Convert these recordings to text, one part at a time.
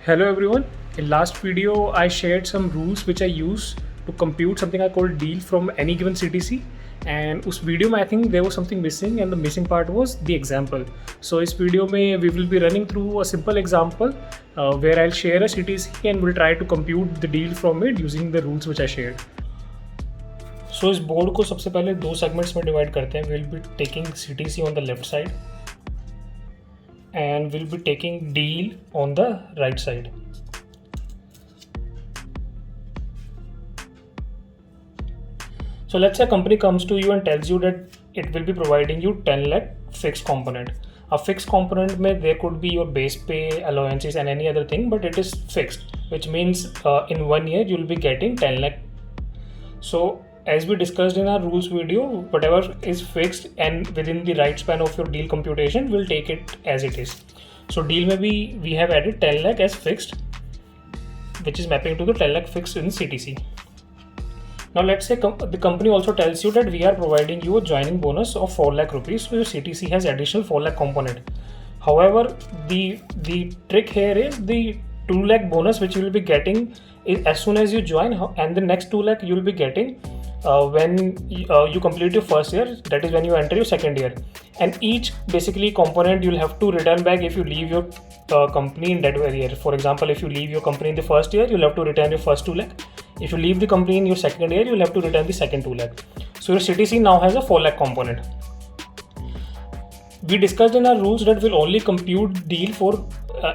Hello everyone. In last video I shared some rules which I use to compute something I call deal from any given CTC, and उस video में I think there was something missing and the missing part was the example. So इस video में we will be running through a simple example where I'll share a CTC and we'll try to compute the deal from it using the rules which I shared. So इस board को सबसे पहले दो segments में divide करते हैं. We'll be taking CTC on the left side and we'll be taking deal on the right side. So let's say a company comes to you and tells you that it will be providing you 10 lakh fixed component. A fixed component may there could be your base pay, allowances and any other thing, but it is fixed, which means in 1 year you'll be getting 10 lakh. So as we discussed in our rules video, whatever is fixed and within the right span of your deal computation, we'll take it as it is. So deal maybe we have added 10 lakh as fixed, which is mapping to the 10 lakh fixed in CTC. Now let's say the company also tells you that we are providing you a joining bonus of 4 lakh rupees, so your CTC has additional 4 lakh component. However, the trick here is the 2 lakh bonus which you will be getting as soon as you join, and the next 2 lakh you will be getting when you complete your first year, that is when you enter your second year. And each basically component you'll have to return back if you leave your company in that very year. For example, if you leave your company in the first year, you'll have to return your first 2 lakh. If you leave the company in your second year, you'll have to return the second 2 lakh. So your CTC now has a 4 lakh component. We discussed in our rules that we'll only compute deal for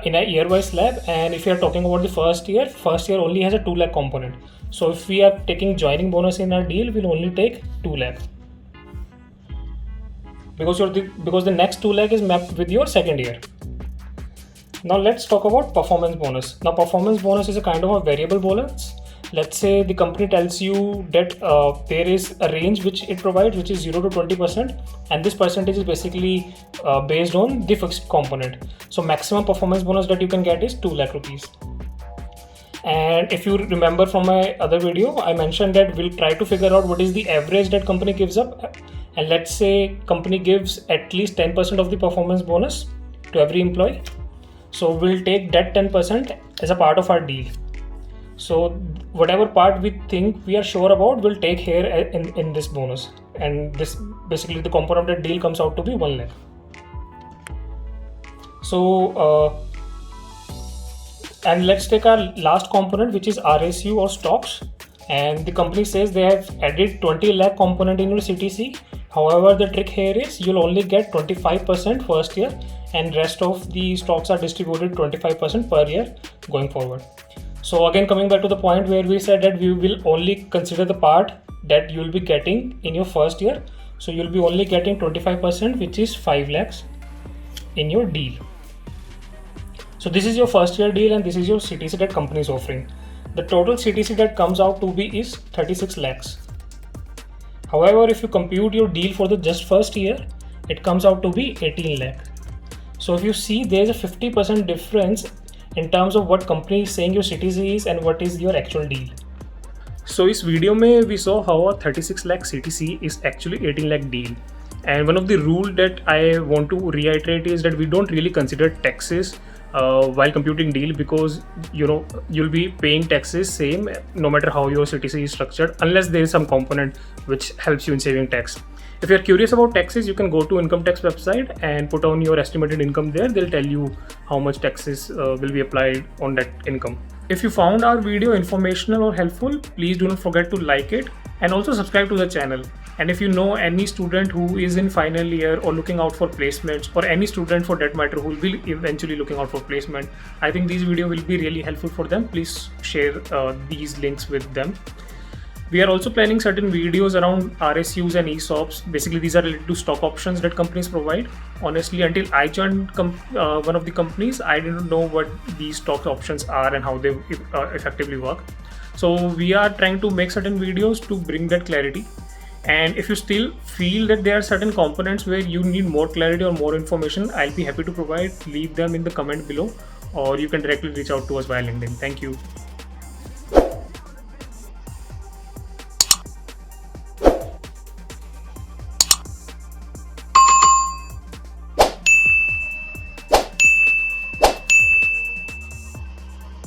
in a year-wise slab, and if you are talking about the first year only has a 2 lakh component. So if we are taking joining bonus in our deal, we'll only take 2 lakh because the next 2 lakh is mapped with your second year. Now let's talk about performance bonus. Now performance bonus is a kind of a variable bonus. Let's say the company tells you that there is a range which it provides, which is 0 to 20%, and this percentage is basically based on the fixed component. So maximum performance bonus that you can get is 2 lakh rupees. And if you remember from my other video, I mentioned that we'll try to figure out what is the average that company gives up, and let's say company gives at least 10% of the performance bonus to every employee. So we'll take that 10% as a part of our deal. So whatever part we think we are sure about, we'll take here in this bonus, and this basically the component of the deal comes out to be 1 lakh. So and let's take our last component, which is RSU or stocks, and the company says they have added 20 lakh component in your CTC. However, the trick here is you'll only get 25% first year, and rest of the stocks are distributed 25% per year going forward. So again, coming back to the point where we said that we will only consider the part that you'll be getting in your first year. So you'll be only getting 25%, which is 5 lakhs in your deal. So this is your first year deal, and this is your CTC that company is offering. The total CTC that comes out to be is 36 lakhs. However, if you compute your deal for the just first year, it comes out to be 18 lakh. So if you see, there is a 50% difference in terms of what company is saying your CTC is and what is your actual deal. So इस video में we saw how a 36 lakh CTC is actually 18 lakh deal. And one of the rule that I want to reiterate is that we don't really consider taxes while computing deal, because you'll be paying taxes same no matter how your CTC is structured, unless there is some component which helps you in saving tax. If you're curious about taxes, you can go to income tax website and put on your estimated income there. They'll tell you how much taxes will be applied on that income. If you found our video informational or helpful, please do not forget to like it and also subscribe to the channel. And if you know any student who is in final year or looking out for placements, or any student for that matter who will be eventually looking out for placement, I think this video will be really helpful for them. Please share these links with them. We are also planning certain videos around RSUs and ESOPs. Basically, these are related to stock options that companies provide. Honestly, until I joined one of the companies, I didn't know what these stock options are and how they effectively work. So we are trying to make certain videos to bring that clarity. And if you still feel that there are certain components where you need more clarity or more information, I'll be happy to provide. Leave them in the comment below, or you can directly reach out to us via LinkedIn. Thank you.